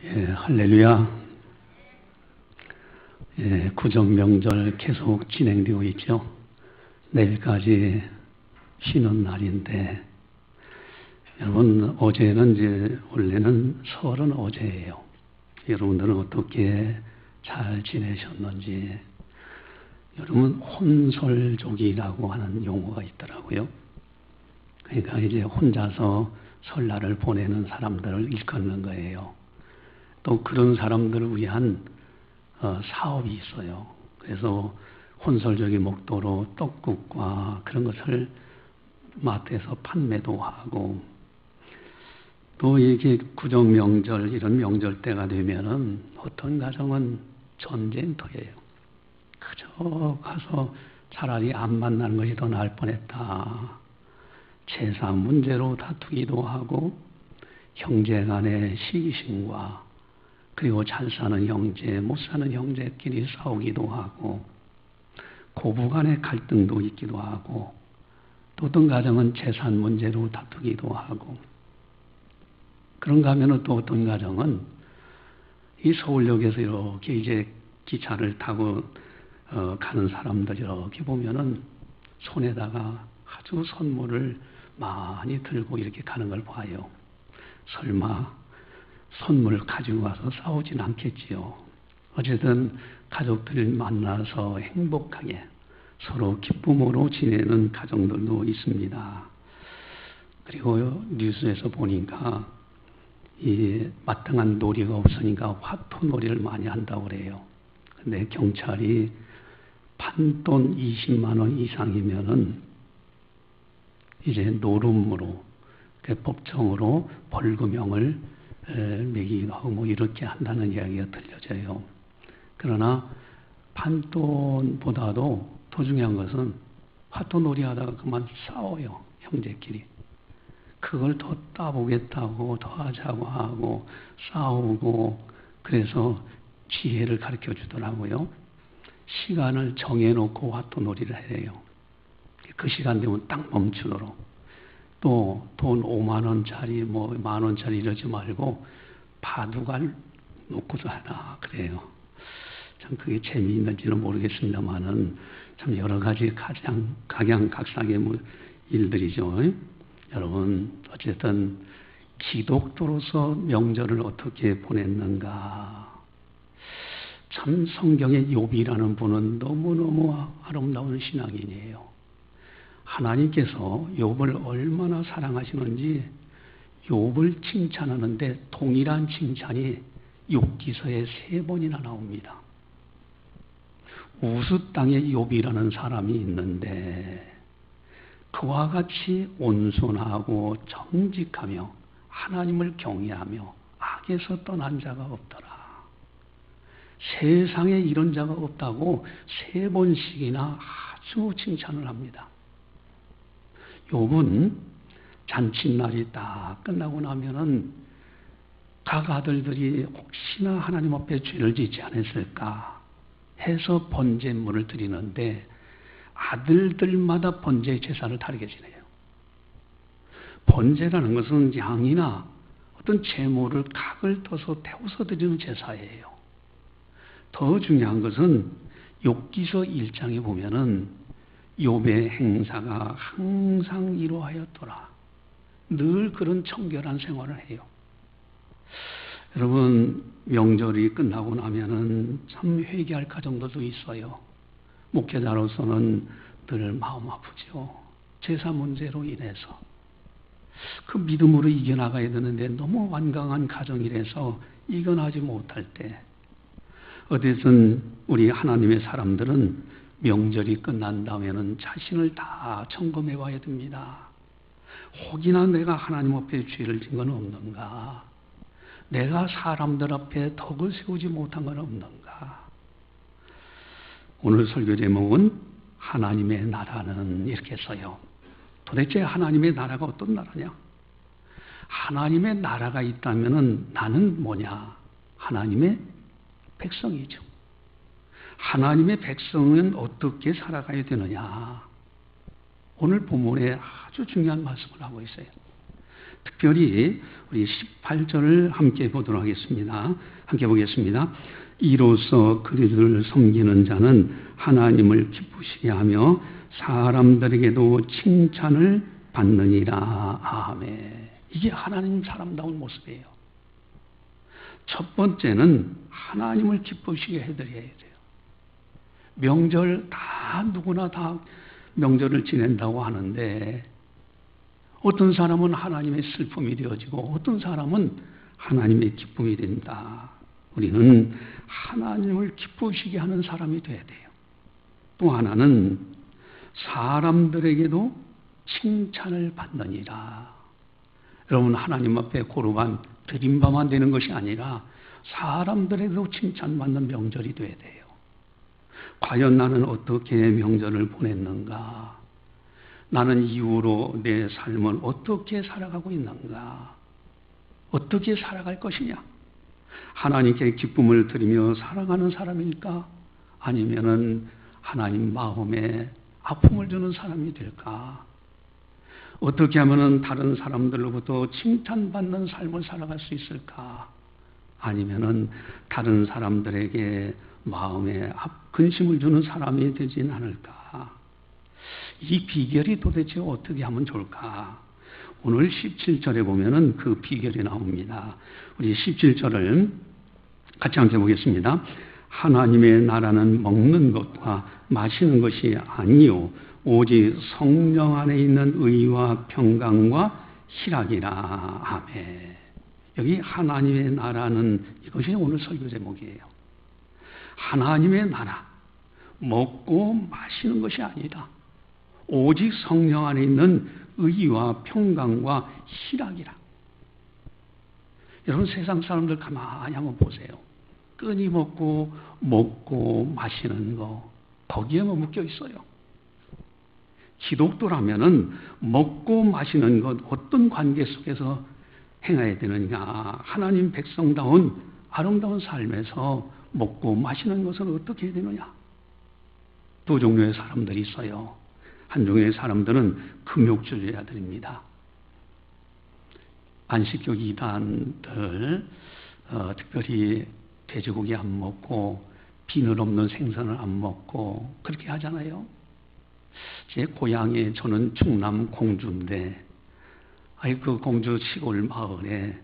예, 할렐루야. 예, 구정 명절 계속 진행되고 있죠. 내일까지 쉬는 날인데, 여러분, 어제는 원래는 설은 어제예요. 여러분들은 어떻게 잘 지내셨는지. 여러분, 혼설족이라고 하는 용어가 있더라고요. 그러니까 이제 혼자서 설날을 보내는 사람들을 일컫는 거예요. 또 그런 사람들을 위한 사업이 있어요. 그래서 혼설족의 목도로 떡국과 그런 것을 마트에서 판매도 하고, 또 이게 구정 명절, 이런 명절 때가 되면은 어떤 가정은 전쟁터예요. 그저 가서 차라리 안 만나는 것이 더 나을 뻔했다. 재산 문제로 다투기도 하고, 형제 간의 시기심과 그리고 잘 사는 형제, 못 사는 형제끼리 싸우기도 하고, 고부 간의 갈등도 있기도 하고, 또 어떤 가정은 재산 문제로 다투기도 하고, 그런가 하면 또 어떤 가정은 이 서울역에서 이렇게 이제 기차를 타고 가는 사람들 이렇게 보면은 손에다가 아주 선물을 많이 들고 이렇게 가는 걸 봐요. 설마 선물 가지고 와서 싸우진 않겠지요. 어쨌든 가족들 만나서 행복하게 서로 기쁨으로 지내는 가정들도 있습니다. 그리고 뉴스에서 보니까 이 마땅한 놀이가 없으니까 화투 놀이를 많이 한다고 그래요. 근데 경찰이 판돈 20만 원 이상이면은 이제 노름으로 법정으로 벌금형을 매기기도 하고 뭐 이렇게 한다는 이야기가 들려져요. 그러나 판돈보다도 더 중요한 것은 화투 놀이 하다가 그만 싸워요. 형제끼리. 그걸 더 따보겠다고 더 하자고 하고 싸우고, 그래서 지혜를 가르쳐 주더라고요. 시간을 정해놓고 화투 놀이를 해요. 그 시간 되면 딱 멈추도록. 또 돈 5만 원짜리 뭐 1만 원짜리 이러지 말고 바둑알 놓고도 하나 그래요. 참 그게 재미있는지는 모르겠습니다만은 참 여러 가지 각양각색의 일들이죠. 여러분, 어쨌든 기독徒로서 명절을 어떻게 보냈는가. 참 성경의 욥이라는 분은 너무너무 아름다운 신앙인이에요. 하나님께서 욥을 얼마나 사랑하시는지 욥을 칭찬하는데 동일한 칭찬이 욥기서에 3번이나 나옵니다. 우스 땅에 욥이라는 사람이 있는데 그와 같이 온순하고 정직하며 하나님을 경외하며 악에서 떠난 자가 없더라. 세상에 이런 자가 없다고 3번씩이나 아주 칭찬을 합니다. 욥은 잔칫날이 딱 끝나고 나면은 각 아들들이 혹시나 하나님 앞에 죄를 짓지 않았을까 해서 번제물을 드리는데 아들들마다 번제 제사를 다르게 지내요. 번제라는 것은 양이나 어떤 제물을 각을 떠서 태워서 드리는 제사예요. 더 중요한 것은 욥기서 1장에 보면은 욥의 행사가 항상 이루어하였더라. 늘 그런 청결한 생활을 해요. 여러분, 명절이 끝나고 나면은 참 회개할 가정들도 있어요. 목회자로서는 늘 마음 아프죠. 제사 문제로 인해서. 그 믿음으로 이겨나가야 되는데 너무 완강한 가정이라서 이겨나지 못할 때, 어디든 우리 하나님의 사람들은 명절이 끝난 다음에는 자신을 다 점검해 봐야 됩니다. 혹이나 내가 하나님 앞에 죄를 진 건 없는가? 내가 사람들 앞에 덕을 세우지 못한 건 없는가? 오늘 설교 제목은 하나님의 나라는 이렇게 써요. 도대체 하나님의 나라가 어떤 나라냐? 하나님의 나라가 있다면 나는 뭐냐? 하나님의 백성이죠. 하나님의 백성은 어떻게 살아가야 되느냐? 오늘 본문에 아주 중요한 말씀을 하고 있어요. 특별히 우리 18절을 함께 보도록 하겠습니다. 함께 보겠습니다. 이로써 그리스도를 섬기는 자는 하나님을 기쁘시게 하며 사람들에게도 칭찬을 받느니라. 아멘. 이게 하나님 사람다운 모습이에요. 첫 번째는 하나님을 기쁘시게 해드려야 돼요. 명절 다 누구나 다 명절을 지낸다고 하는데 어떤 사람은 하나님의 슬픔이 되어지고 어떤 사람은 하나님의 기쁨이 된다. 우리는 하나님을 기쁘시게 하는 사람이 돼야 돼요. 또 하나는 사람들에게도 칭찬을 받느니라. 여러분, 하나님 앞에 고르반 드림바만 되는 것이 아니라 사람들에게도 칭찬받는 명절이 돼야 돼요. 과연 나는 어떻게 명절을 보냈는가? 나는 이후로 내 삶을 어떻게 살아가고 있는가? 어떻게 살아갈 것이냐? 하나님께 기쁨을 드리며 살아가는 사람일까? 아니면은 하나님 마음에 아픔을 주는 사람이 될까? 어떻게 하면은 다른 사람들로부터 칭찬받는 삶을 살아갈 수 있을까? 아니면은 다른 사람들에게 마음에 근심을 주는 사람이 되진 않을까? 이 비결이 도대체 어떻게 하면 좋을까? 오늘 17절에 보면은 그 비결이 나옵니다. 우리 17절을 같이 함께 보겠습니다. 하나님의 나라는 먹는 것과 마시는 것이 아니요 오직 성령 안에 있는 의와 평강과 희락이라. 아멘. 여기 하나님의 나라는 이것이 오늘 설교 제목이에요. 하나님의 나라, 먹고 마시는 것이 아니다. 오직 성령 안에 있는 의와 평강과 희락이라. 여러분, 세상 사람들 가만히 한번 보세요. 끊임없고 먹고 마시는 거, 거기에만 묶여 있어요. 기독교라면은 먹고 마시는 것 어떤 관계 속에서 행해야 되느냐? 하나님 백성다운 아름다운 삶에서 먹고 마시는 것은 어떻게 해야 되느냐? 두 종류의 사람들이 있어요. 한 종류의 사람들은 금욕주의자들입니다. 안식교 이단들, 특별히 돼지고기 안 먹고 비늘 없는 생선을 안 먹고 그렇게 하잖아요. 제 고향에 저는 충남 공주인데 그 공주 시골 마을에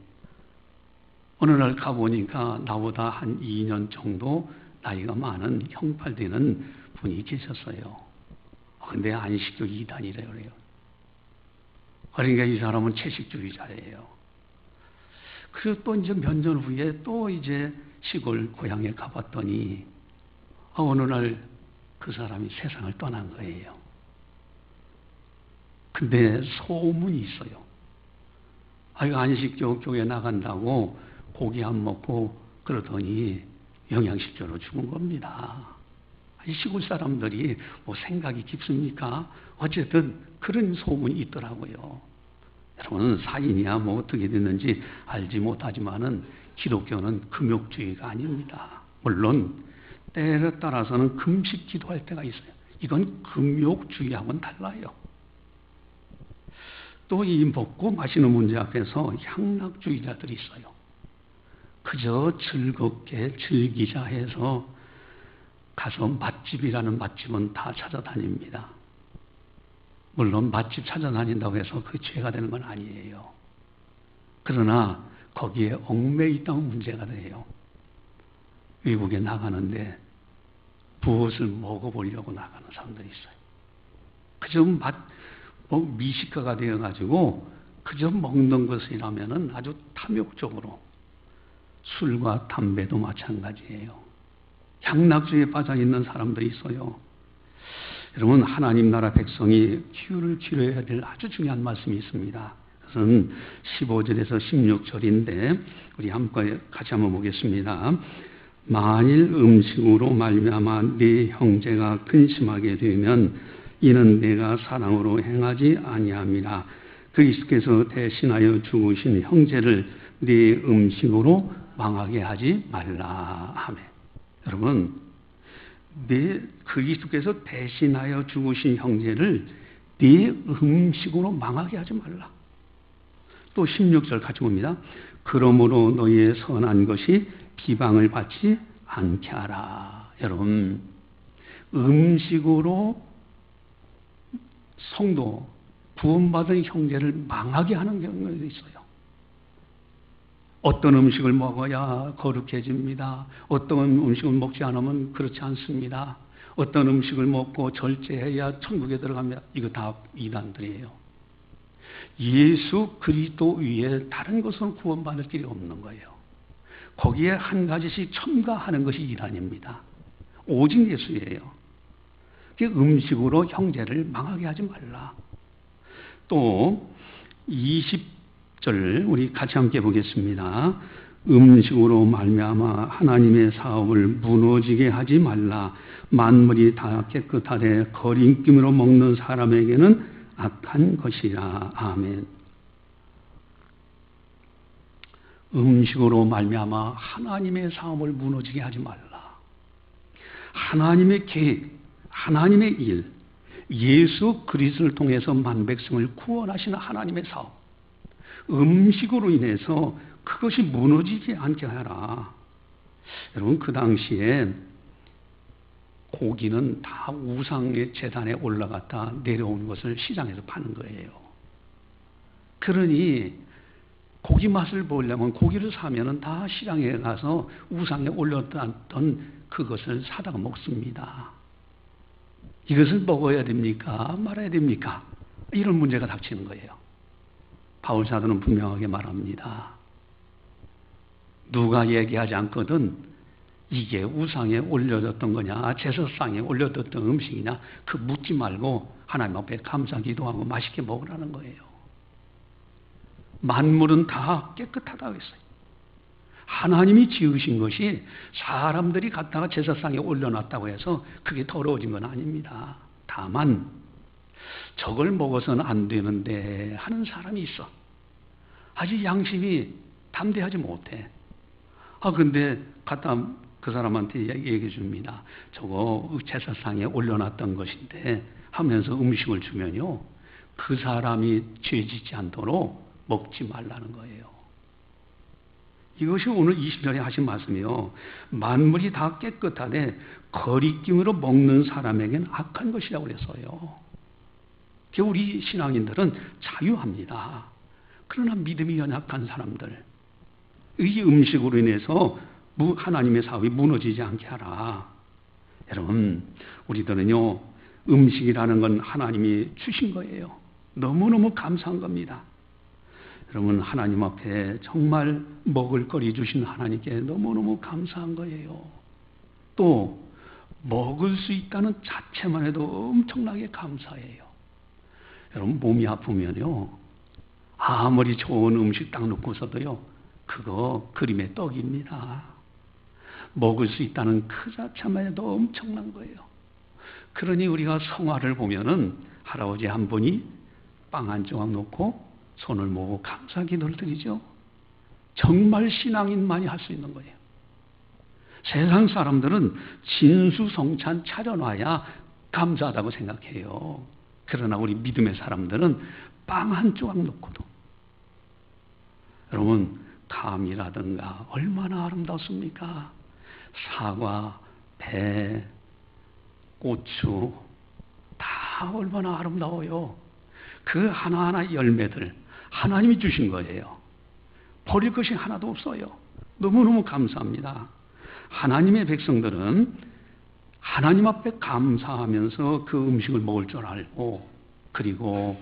어느 날 가보니까 나보다 한 2년 정도 나이가 많은 형팔 되는 분이 계셨어요. 근데 안식교 이단이래요. 그러니까 이 사람은 채식주의자예요. 그리고 또 이제 몇 년 후에 또 이제 시골 고향에 가봤더니 어느 날 그 사람이 세상을 떠난 거예요. 근데 소문이 있어요. 안식교 교회 나간다고 고기 안 먹고 그러더니 영양실조로 죽은 겁니다. 시골 사람들이 뭐 생각이 깊습니까? 어쨌든 그런 소문이 있더라고요. 여러분, 사인이야 뭐 어떻게 됐는지 알지 못하지만은 기독교는 금욕주의가 아닙니다. 물론 때에 따라서는 금식 기도할 때가 있어요. 이건 금욕주의하고는 달라요. 또 이 먹고 마시는 문제 앞에서 향락주의자들이 있어요. 그저 즐겁게 즐기자 해서 가서 맛집이라는 맛집은 다 찾아다닙니다. 물론 맛집 찾아다닌다고 해서 그 죄가 되는 건 아니에요. 그러나 거기에 얽매여 있다면 문제가 돼요. 외국에 나가는데 무엇을 먹어보려고 나가는 사람들이 있어요. 그저 미식가가 되어가지고 그저 먹는 것이라면은 아주 탐욕적으로 술과 담배도 마찬가지예요. 향락주의에 빠져 있는 사람들이 있어요. 여러분, 하나님 나라 백성이 기울을 기울여야 될 아주 중요한 말씀이 있습니다. 그것은 15절에서 16절인데 우리 함께 같이 한번 보겠습니다. 만일 음식으로 말미암아 네 형제가 근심하게 되면 이는 내가 사랑으로 행하지 아니함이라. 그리스도께서 대신하여 죽으신 형제를 네 음식으로 망하게 하지 말라. 아멘. 여러분, 그리스도께서 대신하여 죽으신 형제를 네 음식으로 망하게 하지 말라. 또 16절 같이 봅니다. 그러므로 너희의 선한 것이 비방을 받지 않게 하라. 여러분, 음식으로 성도, 구원받은 형제를 망하게 하는 경우도 있어요. 어떤 음식을 먹어야 거룩해집니다. 어떤 음식을 먹지 않으면 그렇지 않습니다. 어떤 음식을 먹고 절제해야 천국에 들어갑니다. 이거 다 이단들이에요. 예수 그리스도 위에 다른 것은 구원받을 길이 없는 거예요. 거기에 한 가지씩 첨가하는 것이 이단입니다. 오직 예수예요. 음식으로 형제를 망하게 하지 말라. 또 20절 우리 같이 함께 보겠습니다. 음식으로 말미암아 하나님의 사업을 무너지게 하지 말라. 만물이 다 깨끗하되 거리낌으로 먹는 사람에게는 악한 것이라. 아멘. 음식으로 말미암아 하나님의 사업을 무너지게 하지 말라. 하나님의 계획, 하나님의 일, 예수 그리스도를 통해서 만백성을 구원하시는 하나님의 사업, 음식으로 인해서 그것이 무너지지 않게 하라. 여러분, 그 당시에 고기는 다 우상의 제단에 올라갔다 내려온 것을 시장에서 파는 거예요. 그러니 고기 맛을 보려면 고기를 사면은 다 시장에 가서 우상에 올렸던 그것을 사다가 먹습니다. 이것을 먹어야 됩니까? 말아야 됩니까? 이런 문제가 닥치는 거예요. 바울 사도는 분명하게 말합니다. 누가 얘기하지 않거든 이게 우상에 올려졌던 거냐, 제사상에 올려졌던 음식이냐, 그 묻지 말고 하나님 앞에 감사 기도하고 맛있게 먹으라는 거예요. 만물은 다 깨끗하다고 했어요. 하나님이 지으신 것이 사람들이 갖다가 제사상에 올려놨다고 해서 그게 더러워진 건 아닙니다. 다만 저걸 먹어서는 안 되는데 하는 사람이 있어. 아직 양심이 담대하지 못해. 근데 갖다 그 사람한테 얘기해 줍니다. 저거 제사상에 올려놨던 것인데 하면서 음식을 주면요, 그 사람이 죄 짓지 않도록 먹지 말라는 거예요. 이것이 오늘 20절에 하신 말씀이요. 만물이 다 깨끗하되 거리낌으로 먹는 사람에게는 악한 것이라고 그랬어요. 우리 신앙인들은 자유합니다. 그러나 믿음이 연약한 사람들, 이 음식으로 인해서 하나님의 사업이 무너지지 않게 하라. 여러분, 우리들은요, 음식이라는 건 하나님이 주신 거예요. 너무너무 감사한 겁니다. 여러분, 하나님 앞에 정말 먹을 거리 주신 하나님께 너무너무 감사한 거예요. 또 먹을 수 있다는 자체만 해도 엄청나게 감사해요. 여러분, 몸이 아프면요, 아무리 좋은 음식 딱 놓고서도요, 그거 그림의 떡입니다. 먹을 수 있다는 그 자체만 해도 엄청난 거예요. 그러니 우리가 성화를 보면은 할아버지 한 분이 빵 한 조각 놓고 손을 모으고 감사 기도를 드리죠. 정말 신앙인만이 할 수 있는 거예요. 세상 사람들은 진수성찬 차려놔야 감사하다고 생각해요. 그러나 우리 믿음의 사람들은 빵 한 조각 놓고도, 여러분, 감이라든가 얼마나 아름답습니까? 사과, 배, 고추 다 얼마나 아름다워요. 그 하나하나 열매들 하나님이 주신 거예요. 버릴 것이 하나도 없어요. 너무너무 감사합니다. 하나님의 백성들은 하나님 앞에 감사하면서 그 음식을 먹을 줄 알고, 그리고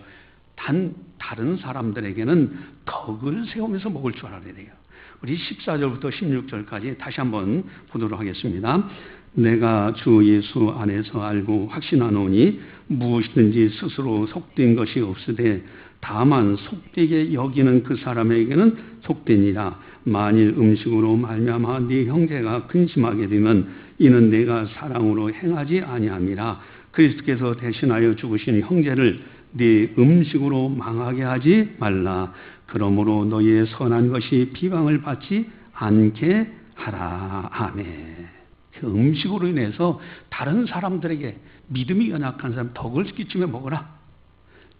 다른 사람들에게는 덕을 세우면서 먹을 줄 알아야 돼요. 우리 14절부터 16절까지 다시 한번 보도록 하겠습니다. 내가 주 예수 안에서 알고 확신하노니 무엇이든지 스스로 속된 것이 없으되 다만 속되게 여기는 그 사람에게는 속되니라. 만일 음식으로 말미암아 네 형제가 근심하게 되면 이는 내가 사랑으로 행하지 아니함이라. 그리스도께서 대신하여 죽으신 형제를 네 음식으로 망하게 하지 말라. 그러므로 너희의 선한 것이 비방을 받지 않게 하라. 아멘. 그 음식으로 인해서 다른 사람들에게, 믿음이 연약한 사람 덕을 끼치며 먹어라.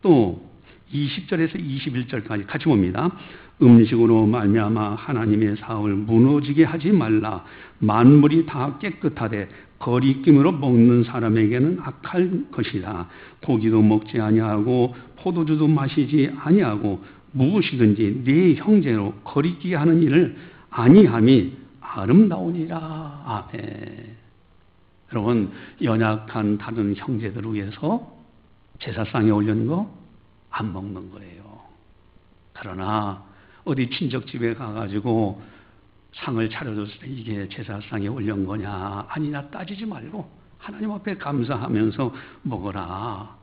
또 20절에서 21절까지 같이 봅니다. 음식으로 말미암아 하나님의 사업을 무너지게 하지 말라. 만물이 다 깨끗하되 거리낌으로 먹는 사람에게는 악할 것이다. 고기도 먹지 아니하고 포도주도 마시지 아니하고 무엇이든지 네 형제로 거리끼게 하는 일을 아니함이 아름다우니라. 아멘. 여러분, 연약한 다른 형제들을 위해서 제사상에 올리는 거 안 먹는 거예요. 그러나 어디 친척집에 가가지고 상을 차려줬을 때 이게 제사상에 올린 거냐 아니냐 따지지 말고 하나님 앞에 감사하면서 먹어라.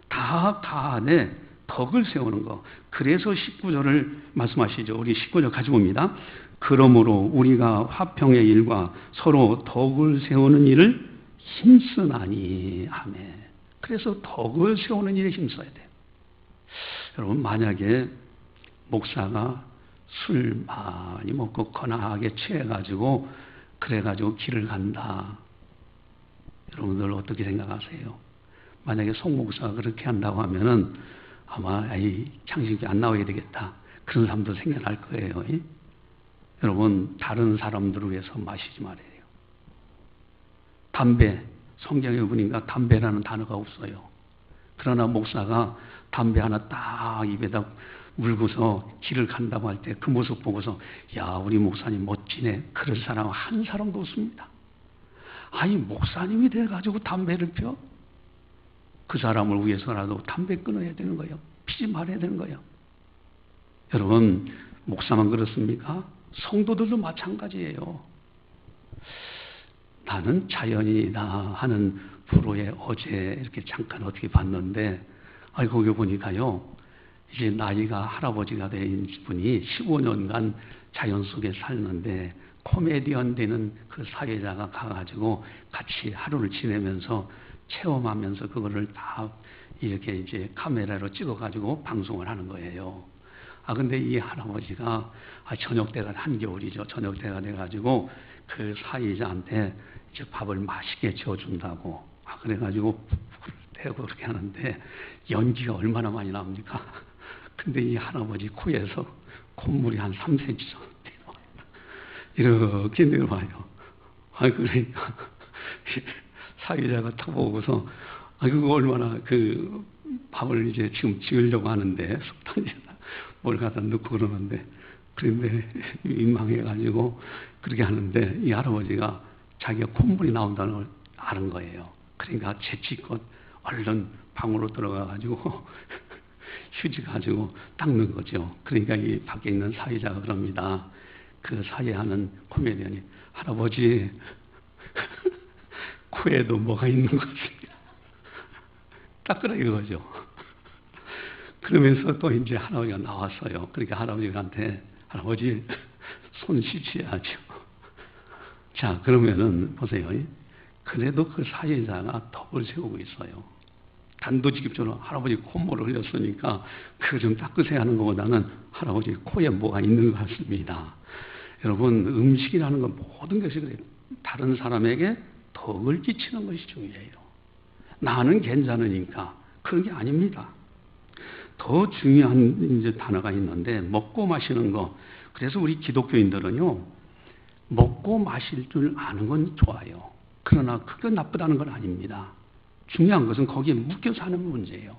다 안에 덕을 세우는 거. 그래서 19절을 말씀하시죠. 우리 19절 같이 봅니다. 그러므로 우리가 화평의 일과 서로 덕을 세우는 일을 힘쓰나니. 아멘. 그래서 덕을 세우는 일에 힘써야 돼요. 여러분, 만약에 목사가 술 많이 먹고 거나하게 취해가지고 그래가지고 길을 간다. 여러분들 어떻게 생각하세요? 만약에 송 목사가 그렇게 한다고 하면은 아마 창식이 안 나와야 되겠다. 그런 사람도 생겨날 거예요. 여러분, 다른 사람들을 위해서 마시지 말아요. 담배, 성경에 보니까 담배라는 단어가 없어요. 그러나 목사가 담배 하나 딱 입에다 물고서 길을 간다고 할 때 그 모습 보고서 야, 우리 목사님 멋지네. 그런 사람 한 사람도 없습니다. 아니, 목사님이 돼가지고 담배를 펴? 그 사람을 위해서라도 담배 끊어야 되는 거예요. 피지 말아야 되는 거예요. 여러분, 목사만 그렇습니까? 성도들도 마찬가지예요. 나는 자연이다 하는 프로에 어제 이렇게 잠깐 어떻게 봤는데, 거기 보니까요, 이제 나이가 할아버지가 된 분이 15년간 자연 속에 살는데, 코미디언 되는 그 사회자가 가가지고 같이 하루를 지내면서 체험하면서 그거를 다 이렇게 이제 카메라로 찍어가지고 방송을 하는 거예요. 근데 이 할아버지가 저녁 때가 한겨울이죠. 저녁 때가 돼가지고 그 사회자한테 이제 밥을 맛있게 지어준다고. 그래가지고 불을 태우고 그렇게 하는데 연기가 얼마나 많이 나옵니까? 근데 이 할아버지 코에서 콧물이 한 3cm 정도 이렇게 내려와요. 그러니까 사회자가 타보고서 그거 얼마나 그 밥을 이제 지금 지으려고 하는데 석탄에다 뭘 갖다 넣고 그러는데, 그런데 민망해가지고 그렇게 하는데 이 할아버지가 자기가 콧물이 나온다는 걸 아는 거예요. 그러니까 재치껏 얼른 방으로 들어가가지고 휴지 가지고 닦는 거죠. 그러니까 이 밖에 있는 사회자가 그럽니다. 그 사회하는 코미디언이 할아버지 코에도 뭐가 있는 것 같습니다. 닦으라 이거죠. 그러면서 또 이제 할아버지가 나왔어요. 그러니까 할아버지한테 할아버지 손 씻어야죠. 자, 그러면은 보세요. 그래도 그 사회자가 덕을 세우고 있어요. 단도직입적으로 할아버지 콧물을 흘렸으니까 그거 좀 닦으세요 하는 것보다는 할아버지 코에 뭐가 있는 것 같습니다. 여러분, 음식이라는 건 모든 것이 그래요. 다른 사람에게 덕을 끼치는 것이 중요해요. 나는 괜찮으니까. 그런 게 아닙니다. 더 중요한 이제 단어가 있는데, 먹고 마시는 거. 그래서 우리 기독교인들은요, 먹고 마실 줄 아는 건 좋아요. 그러나 그게 나쁘다는 건 아닙니다. 중요한 것은 거기에 묶여 사는 문제예요.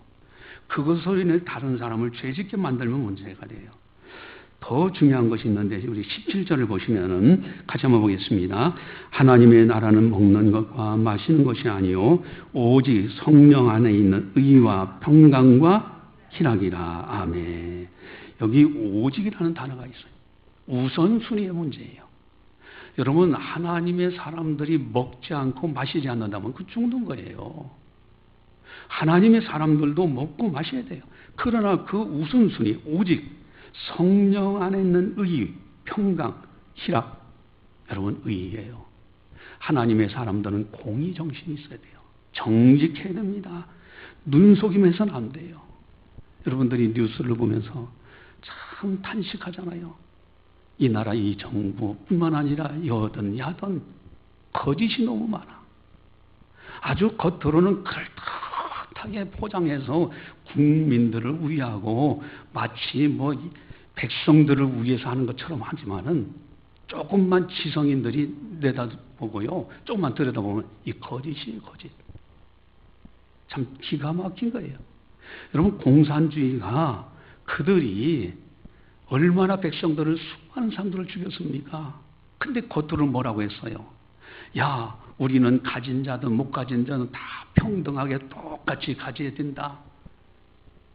그것으로 인해 다른 사람을 죄짓게 만들면 문제가 돼요. 더 중요한 것이 있는데, 우리 17절을 보시면은 같이 한번 보겠습니다. 하나님의 나라는 먹는 것과 마시는 것이 아니요 오직 성령 안에 있는 의와 평강과 희락이라. 아멘. 여기 오직이라는 단어가 있어요. 우선순위의 문제예요. 여러분, 하나님의 사람들이 먹지 않고 마시지 않는다면 그 죽는 거예요. 하나님의 사람들도 먹고 마셔야 돼요. 그러나 그 우선순위, 오직 성령 안에 있는 의, 평강, 희락. 여러분, 의예요. 하나님의 사람들은 공의정신이 있어야 돼요. 정직해야 됩니다. 눈속임해서는 안 돼요. 여러분들이 뉴스를 보면서 참 탄식하잖아요. 이 나라 이 정부뿐만 아니라 여든 야든 거짓이 너무 많아. 아주 겉으로는 그럴듯하게 떳떳하게 포장해서 국민들을 위하고 마치 뭐 백성들을 위해서 하는 것처럼 하지만은 조금만 지성인들이 내다보고요, 조금만 들여다보면 이 거짓이 거짓. 참 기가 막힌 거예요. 여러분, 공산주의가 그들이 얼마나 백성들을, 수많은 사람들을 죽였습니까? 근데 겉으로 뭐라고 했어요? 야, 우리는 가진 자든 못 가진 자든 다 평등하게 똑같이 가져야 된다.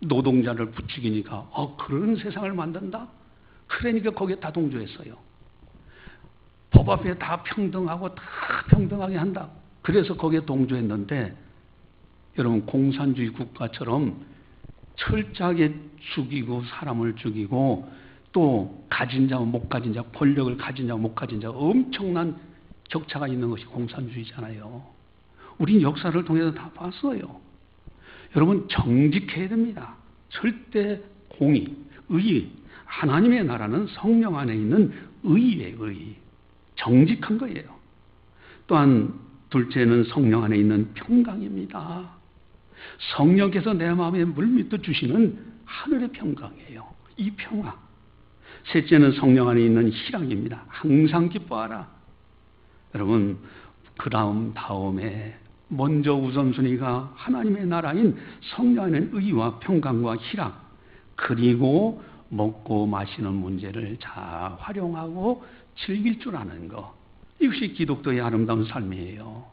노동자를 부추기니까 그런 세상을 만든다? 그러니까 거기에 다 동조했어요. 법 앞에 다 평등하고 다 평등하게 한다. 그래서 거기에 동조했는데, 여러분, 공산주의 국가처럼 철저하게 죽이고 사람을 죽이고 또 가진 자와 못 가진 자, 권력을 가진 자와 못 가진 자, 엄청난 격차가 있는 것이 공산주의잖아요. 우린 역사를 통해서 다 봤어요. 여러분, 정직해야 됩니다. 절대 공의, 의. 하나님의 나라는 성령 안에 있는 의의 의. 정직한 거예요. 또한 둘째는 성령 안에 있는 평강입니다. 성령께서 내 마음에 물밀어 주시는 하늘의 평강이에요. 이 평화. 셋째는 성령 안에 있는 희락입니다. 항상 기뻐하라. 여러분, 그 다음에 먼저 우선순위가 하나님의 나라인 성령 안에 의와 평강과 희락, 그리고 먹고 마시는 문제를 잘 활용하고 즐길 줄 아는 것. 이것이 기독교의 아름다운 삶이에요.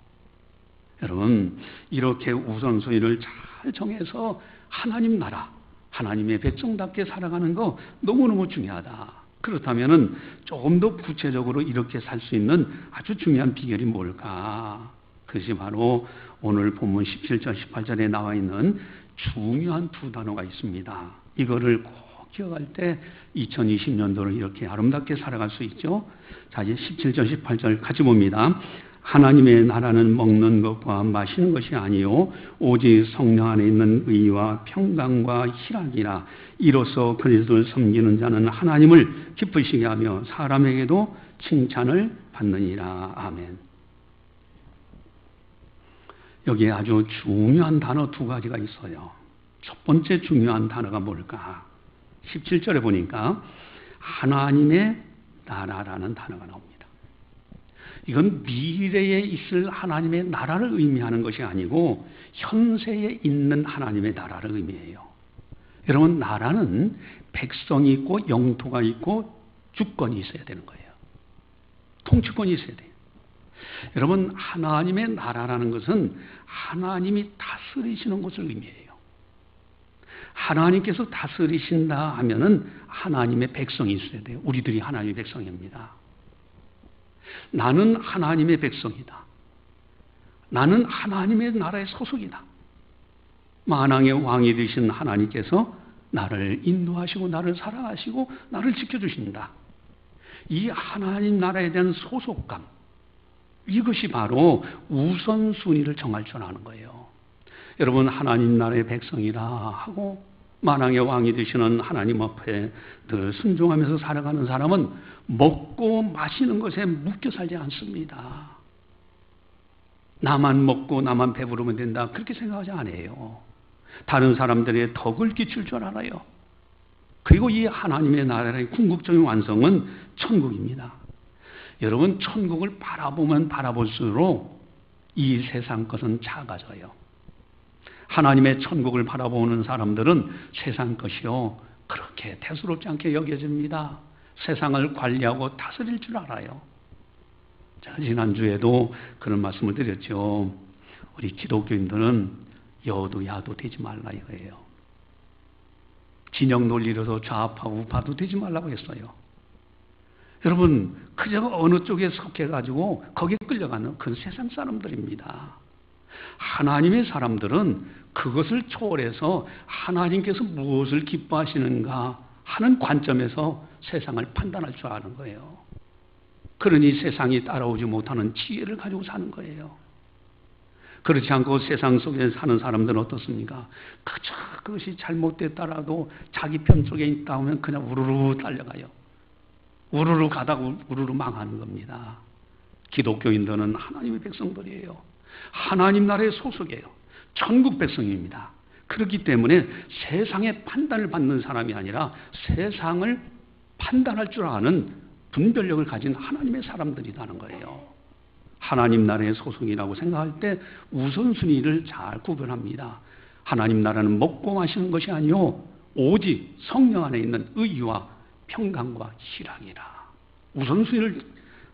여러분, 이렇게 우선순위를 잘 정해서 하나님 나라, 하나님의 백성답게 살아가는 거 너무너무 중요하다. 그렇다면 조금 더 구체적으로 이렇게 살 수 있는 아주 중요한 비결이 뭘까? 그것이 바로 오늘 본문 17절, 18절에 나와 있는 중요한 두 단어가 있습니다. 이거를 꼭 기억할 때 2020년도를 이렇게 아름답게 살아갈 수 있죠. 자, 이제 17절, 18절 같이 봅니다. 하나님의 나라는 먹는 것과 마시는 것이 아니요 오직 성령 안에 있는 의와 평강과 희락이라. 이로써 그리스도를 섬기는 자는 하나님을 기쁘시게 하며 사람에게도 칭찬을 받느니라. 아멘. 여기에 아주 중요한 단어 두 가지가 있어요. 첫 번째 중요한 단어가 뭘까? 17절에 보니까 하나님의 나라라는 단어가 나옵니다. 이건 미래에 있을 하나님의 나라를 의미하는 것이 아니고 현세에 있는 하나님의 나라를 의미해요. 여러분, 나라는 백성이 있고 영토가 있고 주권이 있어야 되는 거예요. 통치권이 있어야 돼요. 여러분, 하나님의 나라라는 것은 하나님이 다스리시는 것을 의미해요. 하나님께서 다스리신다 하면은 하나님의 백성이 있어야 돼요. 우리들이 하나님의 백성입니다. 나는 하나님의 백성이다. 나는 하나님의 나라의 소속이다. 만왕의 왕이 되신 하나님께서 나를 인도하시고 나를 사랑하시고 나를 지켜주신다. 이 하나님 나라에 대한 소속감, 이것이 바로 우선순위를 정할 줄 아는 거예요. 여러분, 하나님 나라의 백성이라 하고 만왕의 왕이 되시는 하나님 앞에 늘 순종하면서 살아가는 사람은 먹고 마시는 것에 묶여 살지 않습니다. 나만 먹고 나만 배부르면 된다, 그렇게 생각하지 않아요. 다른 사람들의 덕을 끼칠 줄 알아요. 그리고 이 하나님의 나라의 궁극적인 완성은 천국입니다. 여러분, 천국을 바라보면 바라볼수록 이 세상 것은 작아져요. 하나님의 천국을 바라보는 사람들은 세상 것이요 그렇게 대수롭지 않게 여겨집니다. 세상을 관리하고 다스릴 줄 알아요. 자, 지난주에도 그런 말씀을 드렸죠. 우리 기독교인들은 여도 야도 되지 말라 이거예요. 진영 논리로서 좌파 우파도 되지 말라고 했어요. 여러분, 그저 어느 쪽에 속해가지고 거기에 끌려가는 그런 세상 사람들입니다. 하나님의 사람들은 그것을 초월해서 하나님께서 무엇을 기뻐하시는가 하는 관점에서 세상을 판단할 줄 아는 거예요. 그러니 세상이 따라오지 못하는 지혜를 가지고 사는 거예요. 그렇지 않고 세상 속에 사는 사람들은 어떻습니까? 그저 그것이 잘못됐다라도 자기 편 쪽에 있다 하면 그냥 우르르 달려가요. 우르르 가다가 우르르 망하는 겁니다. 기독교인들은 하나님의 백성들이에요. 하나님 나라의 소속이에요. 천국 백성입니다. 그렇기 때문에 세상의 판단을 받는 사람이 아니라 세상을 판단할 줄 아는 분별력을 가진 하나님의 사람들이라는 거예요. 하나님 나라의 소속이라고 생각할 때 우선순위를 잘 구별합니다. 하나님 나라는 먹고 마시는 것이 아니요 오직 성령 안에 있는 의와 평강과 희락이라. 우선순위를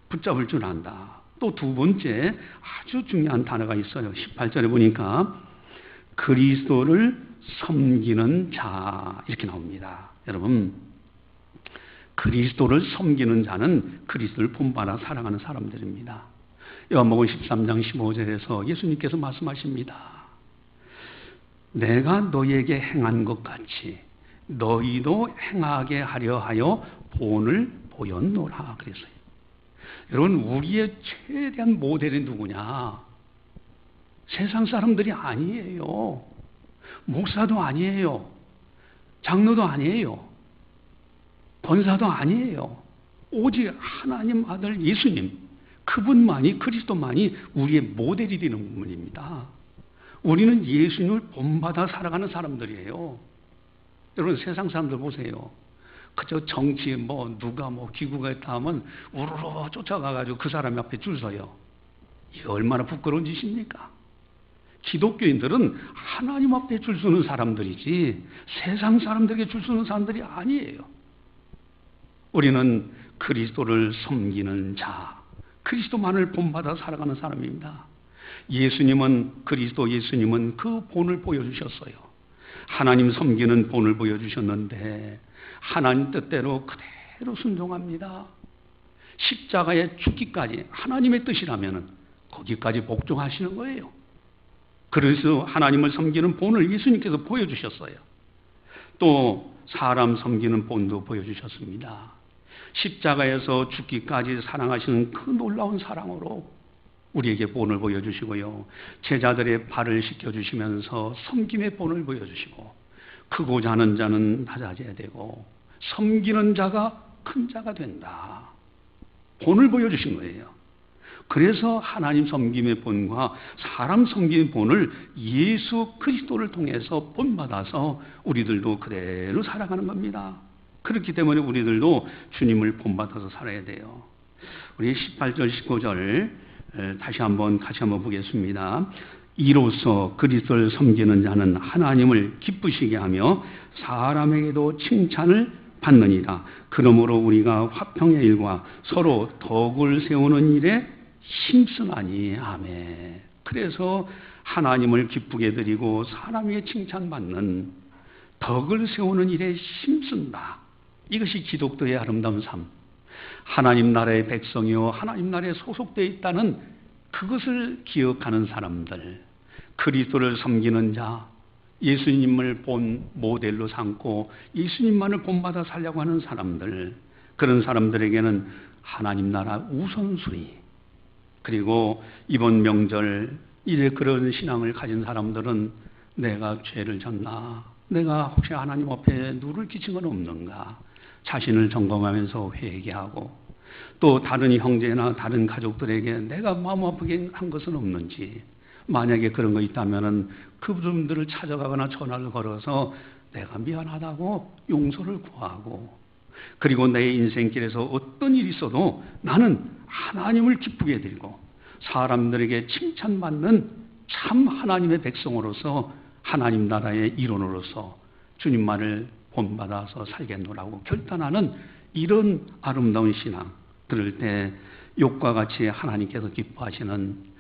붙잡을 줄 안다. 또 두 번째 아주 중요한 단어가 있어요. 18절에 보니까 그리스도를 섬기는 자 이렇게 나옵니다. 여러분, 그리스도를 섬기는 자는 그리스도를 본받아 살아가는 사람들입니다. 요한복음 13장 15절에서 예수님께서 말씀하십니다. 내가 너희에게 행한 것 같이 너희도 행하게 하려 하여 본을 보였노라 그랬어요. 여러분, 우리의 최대한 모델이 누구냐? 세상 사람들이 아니에요. 목사도 아니에요. 장로도 아니에요. 권사도 아니에요. 오직 하나님 아들 예수님, 그분만이, 그리스도만이 우리의 모델이 되는 부분입니다. 우리는 예수님을 본받아 살아가는 사람들이에요. 여러분, 세상 사람들 보세요. 그저 정치 누가 기구가 있다 하면 우르르 쫓아가가지고 그 사람 앞에 줄 서요. 이게 얼마나 부끄러운 짓입니까? 기독교인들은 하나님 앞에 줄 서는 사람들이지 세상 사람들에게 줄 서는 사람들이 아니에요. 우리는 그리스도를 섬기는 자, 그리스도만을 본받아 살아가는 사람입니다. 예수님은, 그리스도 예수님은 그 본을 보여주셨어요. 하나님 섬기는 본을 보여주셨는데 하나님 뜻대로 그대로 순종합니다. 십자가에 죽기까지 하나님의 뜻이라면 거기까지 복종하시는 거예요. 그래서 하나님을 섬기는 본을 예수님께서 보여주셨어요. 또 사람 섬기는 본도 보여주셨습니다. 십자가에서 죽기까지 사랑하시는 그 놀라운 사랑으로 우리에게 본을 보여주시고요. 제자들의 발을 씻겨주시면서 섬김의 본을 보여주시고, 크고자 하는 자는 낮아져야 되고 섬기는 자가 큰 자가 된다. 본을 보여주신 거예요. 그래서 하나님 섬김의 본과 사람 섬김의 본을 예수 그리스도를 통해서 본받아서 우리들도 그대로 살아가는 겁니다. 그렇기 때문에 우리들도 주님을 본받아서 살아야 돼요. 우리 18절 19절 같이 한번 보겠습니다. 이로써 그리스도를 섬기는 자는 하나님을 기쁘시게 하며 사람에게도 칭찬을 받느니라. 그러므로 우리가 화평의 일과 서로 덕을 세우는 일에 힘쓰나니. 아멘. 그래서 하나님을 기쁘게 드리고 사람에게 칭찬받는 덕을 세우는 일에 힘쓴다. 이것이 기독교의 아름다운 삶. 하나님 나라의 백성이요 하나님 나라에 소속되어 있다는 그것을 기억하는 사람들, 그리스도를 섬기는 자, 예수님을 본 모델로 삼고 예수님만을 본받아 살려고 하는 사람들, 그런 사람들에게는 하나님 나라 우선순위, 그리고 이번 명절 이래 그런 신앙을 가진 사람들은 내가 죄를 졌나, 내가 혹시 하나님 앞에 누를 끼친 건 없는가, 자신을 점검하면서 회개하고, 또 다른 형제나 다른 가족들에게 내가 마음 아프게 한 것은 없는지, 만약에 그런 거 있다면은 그분들을 찾아가거나 전화를 걸어서 내가 미안하다고 용서를 구하고, 그리고 내 인생길에서 어떤 일이 있어도 나는 하나님을 기쁘게 드리고 사람들에게 칭찬받는 참 하나님의 백성으로서 하나님 나라의 일원으로서 주님만을 본받아서 살겠노라고 결단하는 이런 아름다운 신앙 들을 때 욥과 같이 하나님께서 기뻐하시는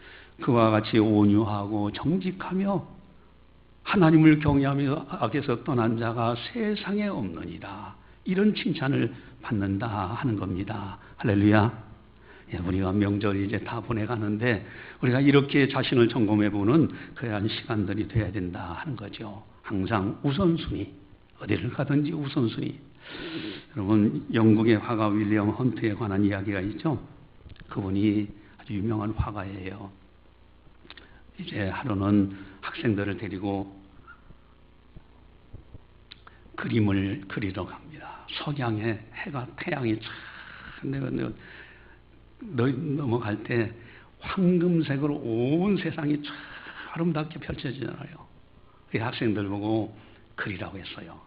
그와 같이 온유하고 정직하며 하나님을 경외하며 악에서 떠난 자가 세상에 없느니라, 이런 칭찬을 받는다 하는 겁니다. 할렐루야. 예, 우리가 명절 이제 다 보내가는데 우리가 이렇게 자신을 점검해보는 그러한 시간들이 돼야 된다 하는 거죠. 항상 우선순위, 어디를 가든지 우선순위. 여러분, 영국의 화가 윌리엄 헌트에 관한 이야기가 있죠. 그분이 아주 유명한 화가예요. 이제 하루는 학생들을 데리고 그림을 그리러 갑니다. 석양에 태양이 촥 넘어갈 때 황금색으로 온 세상이 쫙 아름답게 펼쳐지잖아요. 그 학생들 보고 그리라고 했어요.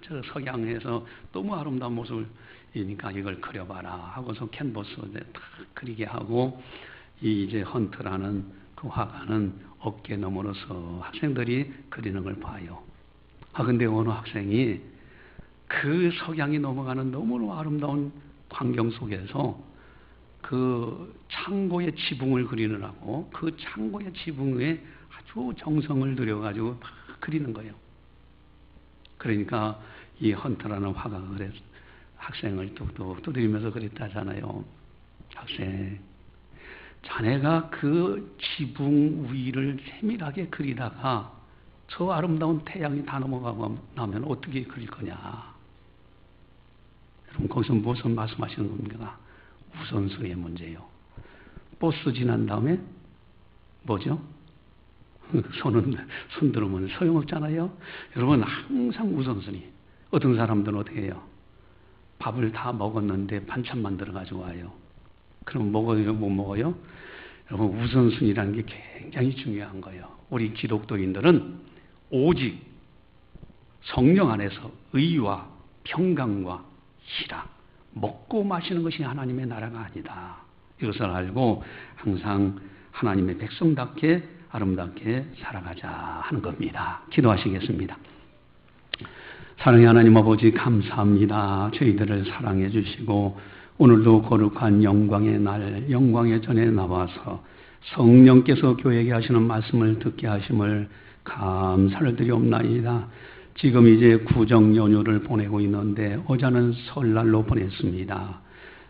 저 석양에서 너무 아름다운 모습이니까 이걸 그려봐라 하고서 캔버스에 다 그리게 하고, 이제 헌트라는 그 화가는 어깨 너머로서 학생들이 그리는 걸 봐요. 근데 어느 학생이 그 석양이 넘어가는 너무너무 아름다운 광경 속에서 그 창고의 지붕을 그리느라고 그 창고의 지붕에 아주 정성을 들여가지고 막 그리는 거예요. 그러니까 이 헌트라는 화가가 그래서 학생을 뚝뚝 두드리면서 그랬다잖아요. 학생, 자네가 그 지붕 위를 세밀하게 그리다가 저 아름다운 태양이 다 넘어가고 나면 어떻게 그릴 거냐. 여러분, 거기서 무슨 말씀하시는 겁니까? 우선순위의 문제예요. 버스 지난 다음에 뭐죠? 손 들으면 소용없잖아요. 여러분, 항상 우선순위. 어떤 사람들은 어떻게 해요? 밥을 다 먹었는데 반찬 만들어 가지고 와요. 그럼 먹어요, 못 먹어요? 여러분, 우선순위라는 게 굉장히 중요한 거예요. 우리 기독교인들은 오직 성령 안에서 의와 평강과 희락, 먹고 마시는 것이 하나님의 나라가 아니다. 이것을 알고 항상 하나님의 백성답게 아름답게 살아가자 하는 겁니다. 기도하시겠습니다. 사랑의 하나님 아버지, 감사합니다. 저희들을 사랑해 주시고 오늘도 거룩한 영광의 날, 영광의 전에 나와서 성령께서 교회에게 하시는 말씀을 듣게 하심을 감사를 드리옵나이다. 지금 이제 구정 연휴를 보내고 있는데 어제는 설날로 보냈습니다.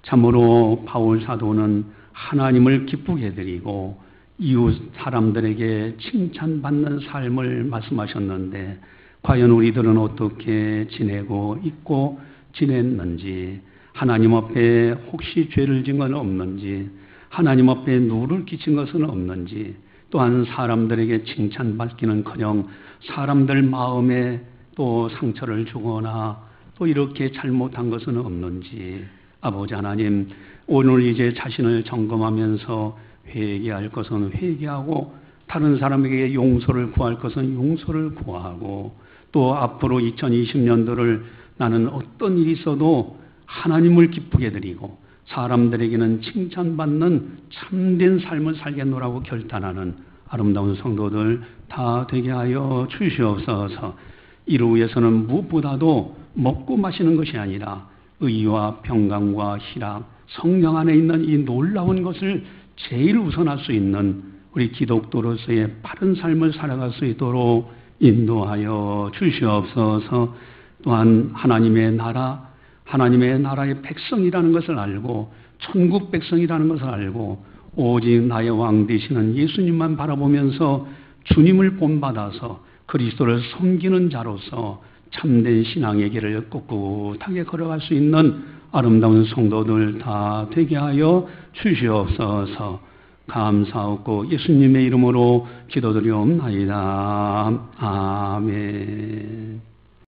참으로 바울 사도는 하나님을 기쁘게 해드리고 이웃 사람들에게 칭찬받는 삶을 말씀하셨는데, 과연 우리들은 어떻게 지내고 있고 지냈는지, 하나님 앞에 혹시 죄를 지은 건 없는지, 하나님 앞에 누를 끼친 것은 없는지, 또한 사람들에게 칭찬받기는커녕 사람들 마음에 또 상처를 주거나 또 이렇게 잘못한 것은 없는지, 아버지 하나님, 오늘 이제 자신을 점검하면서 회개할 것은 회개하고 다른 사람에게 용서를 구할 것은 용서를 구하고, 또 앞으로 2020년도를 나는 어떤 일이 있어도 하나님을 기쁘게 드리고 사람들에게는 칭찬받는 참된 삶을 살겠노라고 결단하는 아름다운 성도들 다 되게 하여 주시옵소서. 이를 위해서는 무엇보다도 먹고 마시는 것이 아니라 의와 평강과 희락, 성령 안에 있는 이 놀라운 것을 제일 우선할 수 있는 우리 기독徒로서의 바른 삶을 살아갈 수 있도록 인도하여 주시옵소서. 또한 하나님의 나라, 하나님의 나라의 백성이라는 것을 알고 천국 백성이라는 것을 알고 오직 나의 왕 되시는 예수님만 바라보면서 주님을 본받아서 그리스도를 섬기는 자로서 참된 신앙의 길을 꿋꿋하게 걸어갈 수 있는 아름다운 성도들 다 되게 하여 주시옵소서. 감사하고 예수님의 이름으로 기도드리옵나이다. 아멘.